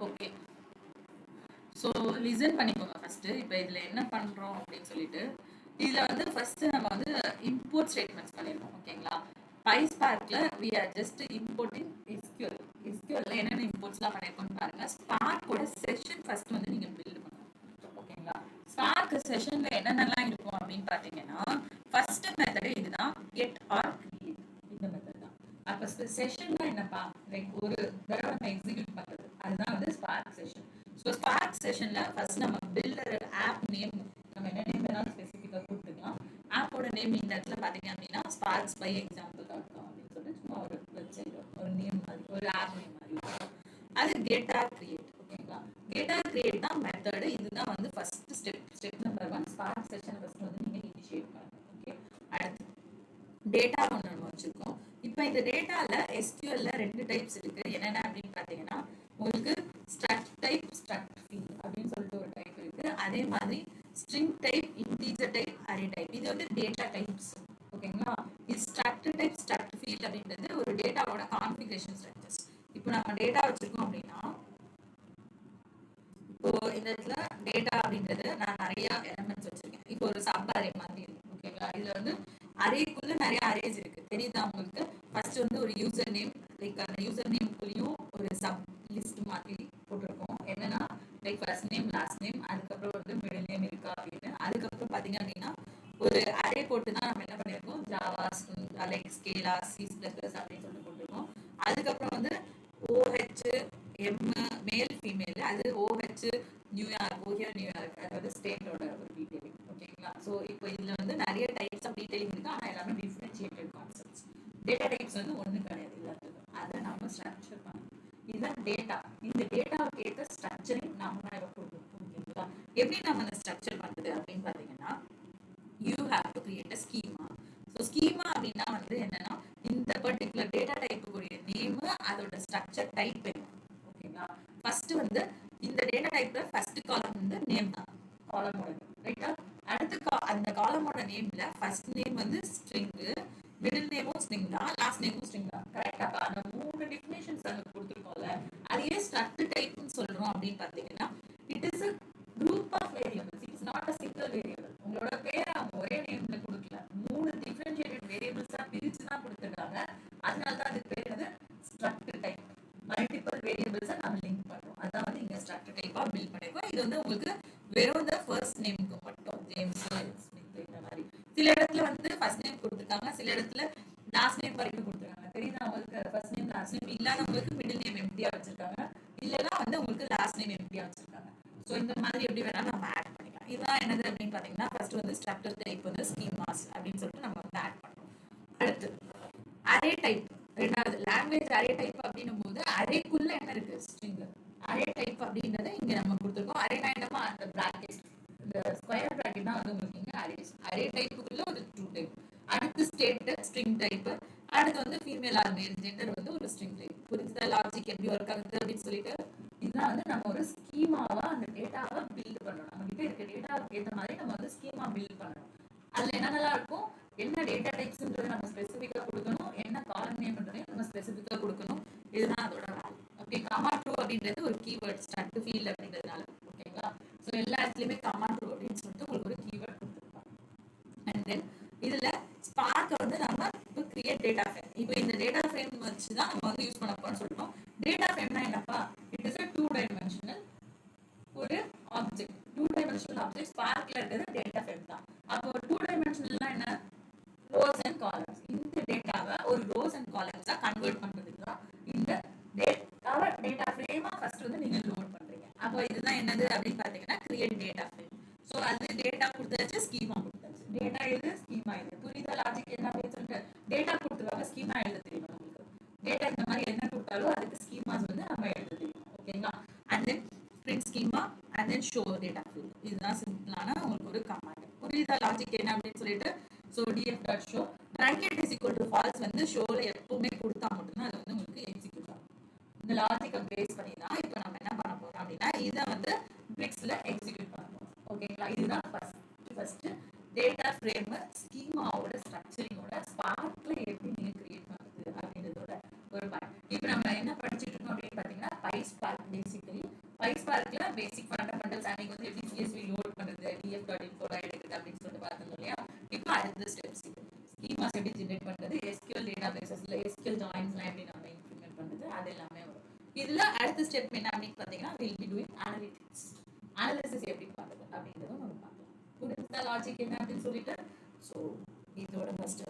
Okay, so listen பண்ணிக்கோங்க first. இப்போ இதில் என்ன பண்ணுறோம் அப்படின்னு சொல்லிட்டு, இதில் வந்து ஃபர்ஸ்ட் நம்ம வந்து இம்போர்ட் ஸ்டேட்மெண்ட்ஸ் பண்ணியிருக்கோம். ஓகேங்களா? PySparkல we are just importing SQL. SQLல என்னென்ன இம்போர்ட்ஸ்லாம் பண்ணியிருக்கோம்னு பாருங்க. ஸ்பார்க்கோட செஷன் ஃபர்ஸ்ட் வந்து நீங்கள் பில்ட் பண்ணணும். ஓகேங்களா? ஸ்பார்க் செஷன்ல என்னென்னலாம் இருக்கும் அப்படின்னு பார்த்தீங்கன்னா, ஃபர்ஸ்ட் மெத்தடு இதுதான், கெட் ஆர் கிரியேட். இந்த மெத்தட் தான். அப்போ செஷன்னா என்னப்பா, லைக் ஒரு தடவை நம்ம எக்ஸிக்யூட் பண்ணுறது, அதுதான் வந்து ஸ்பார்க் செஷன். ஸோ ஸ்பார்க் செஷன்ல ஃபர்ஸ்ட் நம்ம பில்டர் ஆப் நேம், நம்ம என்ன நேம் வேணாலும் ஸ்பெசிஃபிக்காக கொடுத்துக்கலாம். ஆப்போட நேம் இந்த இடத்துல பார்த்தீங்க அப்படின்னா ஸ்பார்க்ஸ் பை எக்ஸாம்பிள்.com அப்படின்னு சொல்லிட்டு சும்மா ஒரு வெப்சைட், ஒரு நேம் மாதிரி, ஒரு ஆப் நேம் மாதிரி இருக்கும். அது கெட் ஆர் கிரியேட். ஓகேங்களா? கெட் ஆர் கிரியேட் தான் மெத்தடு. இதுதான் வந்து first step number 1. Spark session first வந்து நீங்க இனிஷியேட் பண்ணணும். ஓகே, அடுத்து டேட்டா ஒன்று நம்ம வச்சிருக்கோம். இப்போ இந்த டேட்டால எஸ்கியூஎல்ல 2 டைப்ஸ் இருக்கு. என்னென்ன அப்படின்னு பார்த்தீங்கன்னா, உங்களுக்கு ஸ்ட்ரக்ட் டைப், ஸ்ட்ரக்ட் ஃபீல்ட் அப்படின்னு சொல்லிட்டு ஒரு டைப் இருக்கு. அதே மாதிரி string type, integer type, array type. இது வந்து டேட்டா டைப்ஸ். ஓகேங்களா? இது ஸ்ட்ரக்ட் டைப், ஸ்ட்ரக்ட் ஃபீல்ட் அப்படின்றது ஒரு டேட்டாவோட கான்ஃபிகரேஷன் ஸ்ட்ரக்சர்ஸ். இப்போ நம்ம டேட்டா வச்சிருக்கோம் அப்படின்னா, இப்போ இந்த இடத்துல டேட்டா அப்படின்றது நான் நிறைய எலமெண்ட்ஸ் வச்சிருக்கேன். இப்போ ஒரு சப் அரே மாதிரி இருக்கு. ஓகேங்களா? இதுல வந்து அரேக்குள்ள நிறைய அரேஸ் இருக்கு. தெரியுதா உங்களுக்கு? ஃபர்ஸ்ட் வந்து ஒரு யூசர் நேம், லைக் அந்த யூசர் நேம்குள்ளேயும் ஒரு சப் லிஸ்ட் மாதிரி போட்டிருக்கோம். என்னன்னா like first name, last name, அதுக்கப்புறம் வந்து மிடில் நேம் இருக்கா அப்படின்னு. அதுக்கப்புறம் பாத்தீங்க அப்படின்னா ஒரு அரே போட்டு தான் நம்ம என்ன பண்ணிருக்கோம், ஜாவா, லைக் ஸ்கேலா, C++ அப்படின்னு சொல்லிட்டு போட்டிருக்கோம். அதுக்கப்புறம் வந்து OH, M, மேல் ஃபீமேல், அது OH நியூயார்க், ஓஹியோ நியூயார்க், அதாவது ஸ்டேட்டோட ஒரு டீடைலிங். ஓகேங்களா? ஸோ இப்போ இதுல வந்து நிறைய டைப்ஸ் ஆஃப் டீடைலிங் இருக்கு. ஆனால் எல்லாமே டிஃபரன்ஷியேட்டட் கான்செப்ட்ஸ். டேட்டா டைப்ஸ் வந்து ஒன்று கிடையாது எல்லாத்துக்கும். அதை நம்ம ஸ்ட்ரக்சர் பண்ணணும். இதுதான் டேட்டா. இந்த டேட்டாவுக்கு ஏற்ற ஸ்ட்ரக்சரிங் நம்ம தான் இதை கொடுக்கணும். ஓகேங்களா? எப்படி நம்ம அந்த ஸ்ட்ரக்சர் பண்ணுறது அப்படின்னு பார்த்தீங்கன்னா, you have to create a schema. So schema அப்படின்னா வந்து என்னன்னா, இந்த பர்டிகுலர் டேட்டா டைப்புக்குரிய நேம், அதோட ஸ்ட்ரக்சர் டைப் வேணும். ஓகேங்களா? ஃபர்ஸ்ட் வந்து இந்த டேட்டா டைப்ல ஃபர்ஸ்ட் காலம் வந்து நேம் தான், காலமோட நேம். ரைட்டா? அடுத்து அந்த காலமோட நேம்ல ஃபர்ஸ்ட் நேம் வந்து ஸ்ட்ரிங், மிடில் நேமும் ஸ்ட்ரிங் தான், லாஸ்ட் நேமும் ஸ்ட்ரிங் தான். கரெக்டா? அந்த 3 டெஃபினேஷன்ஸ் அங்க கொடுத்துருக்கோம்ல, அதையே ஸ்ட்ரக்ட் டைப்னு சொல்றோம் அப்படின்னு பார்த்தீங்கன்னா, it is a group of variables. It's not a single variable. உங்களோட பேரை அவங்க ஒரே நேம்ல கொடுக்கல, 3 டிஃபரன்ஷியேட்டட் வேரியபிள்ஸா பிரிச்சு தான் கொடுத்துருக்காங்க. அதனால தான் அதுக்கு பேர் வந்து ஸ்ட்ரக்ட் டைப். மல்டிபிள் வேரியபிள்ஸை நம்ம லிங்க் பண்றோம். அதான் வந்து இங்க ஸ்ட்ரக்ட் டைப்பா பில்ட் பண்ணிருக்கோம். இது வந்து உங்களுக்கு வெறும் இந்த ஃபர்ஸ்ட் நேமுக்கு மட்டும், ஜேம்ஸ், ஸ்மித், இந்த மாதிரி. சில இடத்துல வந்து ஃபர்ஸ்ட் நேம் கொடுத்துருக்காங்க, சில இடத்துல லாஸ்ட் நேம் வரைக்கும் கொடுத்துருக்காங்க. தெரியுதா உங்களுக்கு? ஃபர்ஸ்ட் நேம், லாஸ்ட் நேம் இல்லாதவங்களுக்கு மிடில் நேம் எம்டியா வச்சிருக்காங்க, இல்லைன்னா வந்து உங்களுக்கு லாஸ்ட் நேம் எம்டியா வச்சிருக்காங்க. ஸோ இந்த மாதிரி எப்படி வேணாலும் நம்ம ஆட் பண்ணிக்கலாம். இதுதான் என்னது அப்படின்னு பார்த்தீங்கன்னா, ஃபர்ஸ்ட் வந்து ஸ்ட்ரக்சர் டைப் வந்து ஸ்கீமாஸ் அப்படின்னு சொல்லிட்டு நம்ம வந்து ஆட் பண்ணுறோம். அடுத்து அரே டைப். ரெண்டாவது லாங்குவேஜ் அரே டைப் அப்படின்னும் போது அரேக்குள்ள என்ன இருக்கு, ஸ்ட்ரிங். அரே டைப் அப்படின்றத இங்க நம்ம கொடுத்துருக்கோம். அரே என்னமா, அந்த பிராக்கெட், இந்த ஸ்கொயர் பிராக்கெட் தான் வந்து உங்களுக்கு இங்க அரேஸ். அரே டைப்புக்குள்ள ஒரு ட்ரூ டைப். அடுத்து ஸ்டேட் ஸ்ட்ரிங் டைப். அடுத்து வந்து ஃபீமேல் ஆர் மேல் ஜெண்டர் வந்து ஒரு ஸ்ட்ரிங் டைப். புரிஞ்சுதா லாஜிக் எப்படி ஒர்க் ஆகுது அப்படின்னு சொல்லிட்டு? இதுதான் வந்து நம்ம ஒரு ஸ்கீமாவா அந்த டேட்டாவை பில்ட் பண்ணணும். நம்ம கிட்ட இருக்க டேட்டாவுக்கு ஏற்ற மாதிரி நம்ம வந்து ஸ்கீமா பில்ட் பண்ணணும். அதுல என்னென்னலாம் இருக்கும், என்ன டேட்டா டைப்ஸ்ன்றது நம்ம ஸ்பெசிஃபிக்கா கொடுக்கணும், என்ன காலம் நேம்ன்றதையும் நம்ம ஸ்பெசிஃபிக்கா கொடுக்கணும். இதுதான் அதோட வேல்யூ. ஓகே, கமா ட்ரூ அப்படின்றது ஒரு கீவேர்ட், ஸ்ட்ரக்ட் ஃபீல்ட் அப்படின்றதுனால. ஓகேங்களா? ஸோ எல்லா இடத்துலையுமே கமா ட்ரூ அப்படின்னு சொல்லிட்டு உங்களுக்கு ஒரு கீவேர்ட் கொடுத்துருப்பாங்க. அண்ட் தென் இதுல ஸ்பார்க்கை வந்து நம்ம இப்போ கிரியேட் டேட்டா ஃப்ரேம். இப்போ இந்த டேட்டா ஃப்ரேம் வச்சு தான் நம்ம வந்து யூஸ் பண்ண போறோம்னு சொல்றோம். டேட்டா ஃப்ரேம்னா என்னப்பா, இட் இஸ் a 2-dimensional ஒரு ஆப்ஜெக்ட். 2-dimensional ஆப்ஜெக்ட் ஸ்பார்க்ல இருக்கிறது டேட்டா ஃப்ரேம் தான். அப்போ 2-dimensionalனா என்ன, ரோஸ் அண்ட் காலம்ஸ். இந்த டேட்டாவை ஒரு ரோஸ் அண்ட் காலம்ஸா கன்வெர்ட் பண்றதுக்கு தான் இந்த டேட்டா ஃப்ரேமா ஃபர்ஸ்ட் வந்து நீங்க லோட் பண்றீங்க. அப்போ இதுதான் என்னது அப்படின்னு பாத்தீங்கன்னா, கிரியேட் டேட்டா ஃப்ரேம். ஸோ அது டேட்டா கொடுத்தாச்சு, ஸ்கீமா கொடுத்தாச்சு. டேட்டா இது, ஸ்கீமா இது. புரியுதா லாஜிக் என்ன அப்படின்னு சொல்லிட்டு? டேட்டா கொடுத்துருவாங்க, ஸ்கீமா எழுத தெரியும் உங்களுக்கு. டேட்டா இந்த மாதிரி என்ன கொடுத்தாலும் அதுக்கு ஸ்கீமாஸ் வந்து நம்ம எழுத தெரியும். ஓகேங்களா? And then print schema and then show data frame. இதுதான் சிம்பிளான உங்களுக்கு ஒரு கமாண்ட். புரியுதா லாஜிக் என்ன அப்படின்னு சொல்லிட்டு? So df.show bracket is equal to false வந்து ஷோல எப்பவுமே கொடுத்தா மட்டும்தான் அது வந்து உங்களுக்கு எக்ஸிக்யூட் ஆகும். இந்த லாஜிக்கை பேஸ் பண்ணி தான் இப்போ நம்ம என்ன பண்ண போறோம் அப்படின்னா, இதை வந்து பிரிக்ஸ்ல எக்ஸிக்யூட் பண்ண போறோம். ஓகேங்களா? இதுதான் ஃபர்ஸ்ட் டேட்டா ஃப்ரேம் ஸ்கீமாவோட ஸ்ட்ரக்சரிங்கோட ஸ்பார்க்ல எப்படி நீங்க கிரியேட் பண்றது அப்படின்றதோட ஒரு பாயிண்ட். இப்போ நம்ம என்ன படிச்சுட்டு இருக்கோம் அப்படின்னு பார்த்தீங்கன்னா, PySpark பேசிக்கலி PySparkல பேசிக் ஃபண்டமெண்டல்ஸ் அன்னைக்கு வந்து எப்படி CSV லோட் பண்றது, df.info எடுக்கிறது அப்படின்னு சொல்லிட்டு பார்த்தோம் இல்லையா. இப்போ அடுத்த ஸ்டெப்ஸ் ஸ்கீமாஸ் எப்படி ஜெனரேட் பண்றது, SQL டேட்டாபேசஸ்ல SQL ஜாயின்ஸ்லாம் எப்படி நம்ம இம்ப்ளிமெண்ட் பண்றது, அது எல்லாமே வரும். இதுல அடுத்த ஸ்டெப் என்ன அப்படின்னு பார்த்தீங்கன்னா we'll be doing analytics. Analysis எப்படி பண்றது அப்படின்றதும் நம்ம பார்க்கலாம். புரியுதா லாஜிக் என்ன அப்படின்னு சொல்லிட்டு. ஸோ இதோட ஃபர்ஸ்ட்